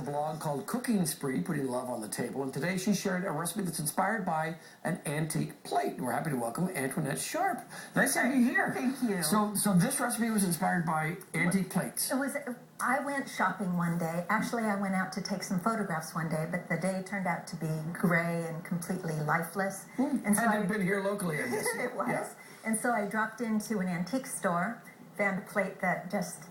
blog called Cooking Spree, Putting Love on the Table. And today she shared a recipe that's inspired by an antique plate. We're happy to welcome Antoinette Sharp. Nice to have you here. Thank you. So this recipe was inspired by antique plates. I went shopping one day. Actually, I went out to take some photographs one day, but the day turned out to be gray and completely lifeless. And so I've been here locally, I guess. It was. Yeah. And so I dropped into an antique store, found a plate that just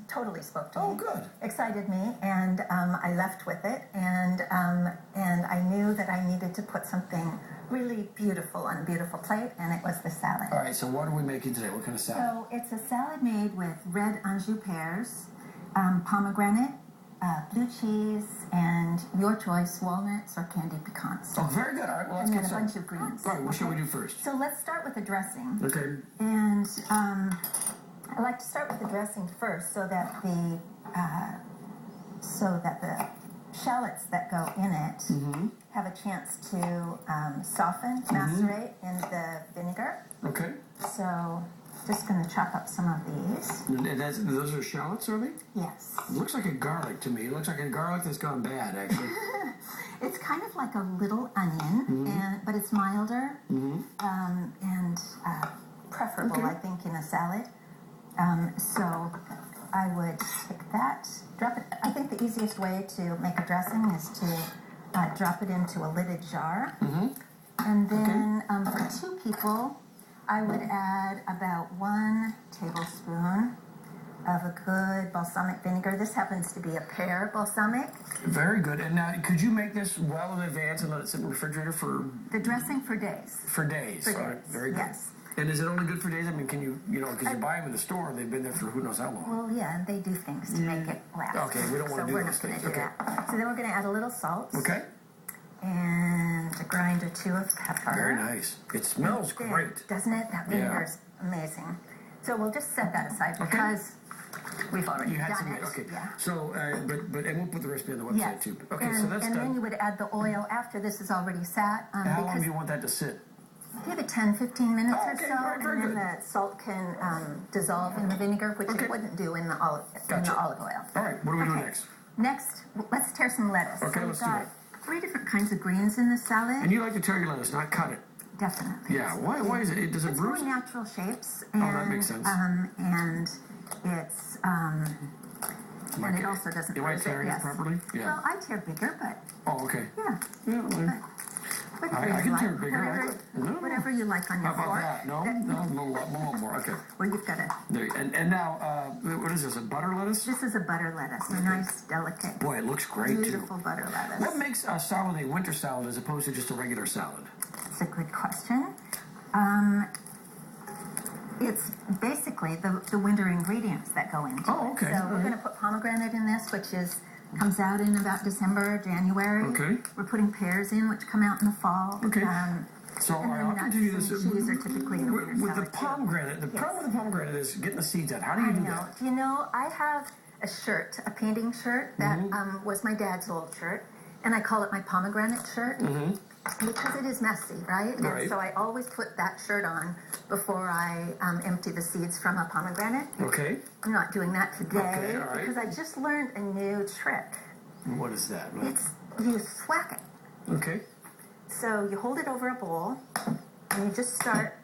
totally spoke to me. Oh, good. Excited me, and I left with it, and I knew that I needed to put something really beautiful on a beautiful plate, and it was the salad. All right, so what are we making today? What kind of salad? So it's a salad made with red Anjou pears, pomegranate, blue cheese, and your choice, walnuts or candied pecans. Oh, very good. All right, well, let's and get then a started. bunch of greens. All right, what should we do first? So let's start with the dressing. Okay. And I like to start with the dressing first, so that the shallots that go in it have a chance to soften, macerate in the vinegar. Okay. So just going to chop up some of these. And those are shallots, are they? Yes. It looks like a garlic to me. It looks like a garlic that's gone bad, actually. It's kind of like a little onion, but it's milder and preferable, I think, in a salad. So I would pick that, drop it. I think the easiest way to make a dressing is to drop it into a lidded jar. And then for 2 people, I would add about 1 tablespoon of a good balsamic vinegar. This happens to be a pear balsamic. Very good. And now, could you make this well in advance and let it sit in the refrigerator for... The dressing for days. For days. For All right. days, Very good. yes. And is it only good for days? I mean, can you because you buy them in the store and they've been there for who knows how long. Well, yeah, and they do things to make it last. Okay, we don't want to do those So we're not things. going to do that. So then we're going to add a little salt. Okay. And a grind or 2 of pepper. Very nice. It smells great. Doesn't it? That vinegar is amazing. So we'll just set that aside because we've already done it. Okay. Yeah. So, but and we'll put the recipe on the website too. Okay, and, so that's and done. then you would add the oil after this is already sat. How long do you want that to sit? Give it 10, 15 minutes or Okay, so, very and then good. the salt can dissolve in the vinegar, which it wouldn't do in the olive oil. All right, what are we doing next? Next, let's tear some lettuce. Okay, so let's we've do got it. 3 different kinds of greens in the salad. And you like to tear your lettuce, not cut it. Definitely. Yeah. Why is it? Does it It's bruise? more natural shapes. And, that makes sense. And it's and it also doesn't. Am I tearing it properly? Yeah. Well, I tear bigger, but Oh, okay. yeah. Yeah. Whatever I you can like. tear it bigger. Whatever you like on your How about fork. that? No, a little more. Okay. Well, you've got to. There. And now, what is this? A butter lettuce? This is a butter lettuce, a nice, delicate, Boy, it looks great beautiful too. butter lettuce. What makes a salad a winter salad as opposed to just a regular salad? That's a good question. It's basically the winter ingredients that go into it. Oh, okay. So we're going to put pomegranate in this, which comes out in about December, January. Okay. We're putting pears in, which come out in the fall. Okay. So and then I'll nuts continue this. and cheese are typically in the winter with the salad, too. pomegranate. The problem with the pomegranate is getting the seeds out. How do you do that? You know, I have a shirt, a painting shirt that was my dad's old shirt, and I call it my pomegranate shirt because it is messy, right? Right. And so I always put that shirt on before I empty the seeds from a pomegranate. Okay. I'm not doing that today Okay, all right. because I just learned a new trick. What is that? It's you thwack it. Okay. So you hold it over a bowl and you just start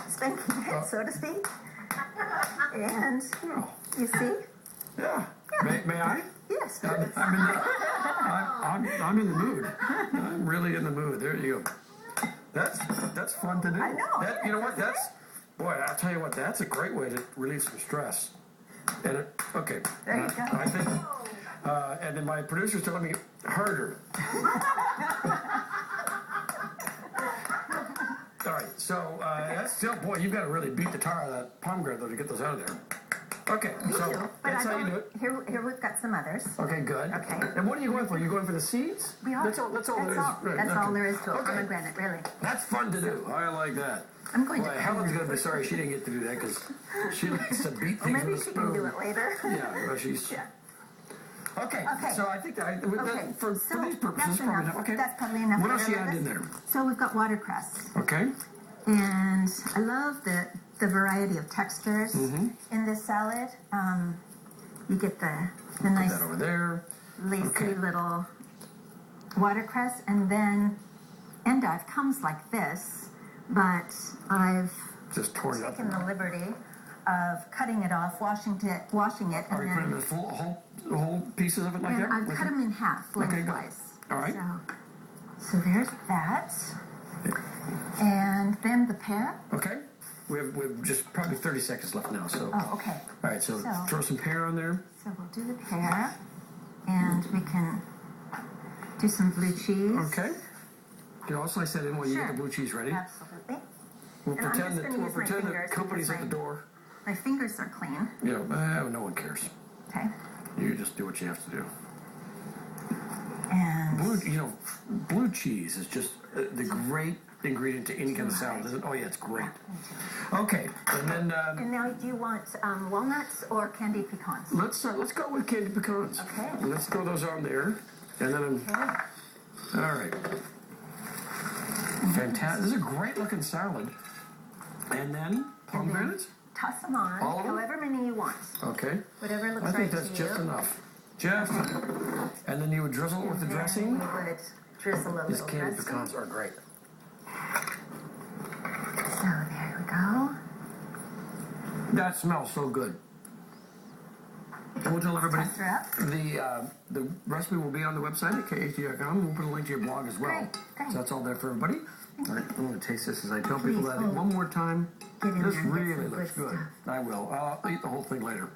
spanking it, so to speak. And you see? Yeah. May I? Yes. I'm in the mood. I'm really in the mood. There you go. That's fun to do. I know. You know what? I'll tell you what. That's a great way to relieve some stress. And okay. There you go. I think. And then my producer's telling me harder. All right. So that's still, boy, you've got to really beat the tar out of that pomegranate though to get those out of there. Okay, so that's how you do it. Here we've got some others. Okay, good. Okay. And what are you going for? Are you going for the seeds? We are. That's all there is. Right, That's all okay. there is to a Okay. pomegranate, really. That's fun to do. I like that. I'm going Boy, to. Helen's going to be sorry she didn't get to do that because she likes to beat things Maybe with a she spoon. can do it later. Yeah, well, she's... Yeah. Okay, Okay. so I think that, Okay. for So these purposes, that's probably enough. enough. Okay. That's probably enough. What else for you add in this. there? So we've got watercress. Okay. And I love the variety of textures in this salad. You get the the Put nice that over there. lacy little watercress, and then endive comes like this, but I've Just torn it up. taken the liberty of cutting it off, washing it, Are and you putting then the whole pieces of it like and that? I've Like cut that? them in half Okay, good. lengthwise. All right. So there's that, and then the pear. Okay. We have just probably 30 seconds left now. So. Oh, okay. All right. So throw some pear on there. So we'll do the pear, and we can do some blue cheese. Okay. You can also slice that in while you get the blue cheese ready. Absolutely. We'll And I'm pretend just that gonna use my fingers company's because at the door. My fingers are clean. You know, no one cares. Okay. You just do what you have to do. And Blue cheese is just the great ingredient to any kind of salad, isn't it? Oh yeah, it's great. Okay, and then and now, do you want walnuts or candied pecans? let's go with candied pecans. Okay. Let's throw those on there, and then all right. Fantastic. This is a great looking salad. And then pomegranates. Toss them on, All of them? however many you want. Okay. Whatever looks I right think that's to just you. enough. Just enough. And then you would drizzle it with the Then dressing. we would drizzle a These little candied dressing. pecans are great. So there we go. That smells so good. We'll tell everybody Toss her up. the recipe will be on the website at KHD.com. We'll put a link to your blog as well. Great. So that's all there for everybody. All right, I'm going to taste this as I tell people Please, that one more time. Get in This there and get really some looks good good. stuff. I will. I'll eat the whole thing later.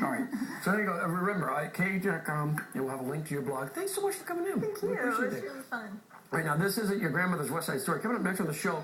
All right. So there you go. Remember, at KHD.com, and we'll have a link to your blog. Thanks so much for coming in. Thank you. We It appreciate was it. really fun. Right now, this isn't your grandmother's West Side Story. Coming up next on the show,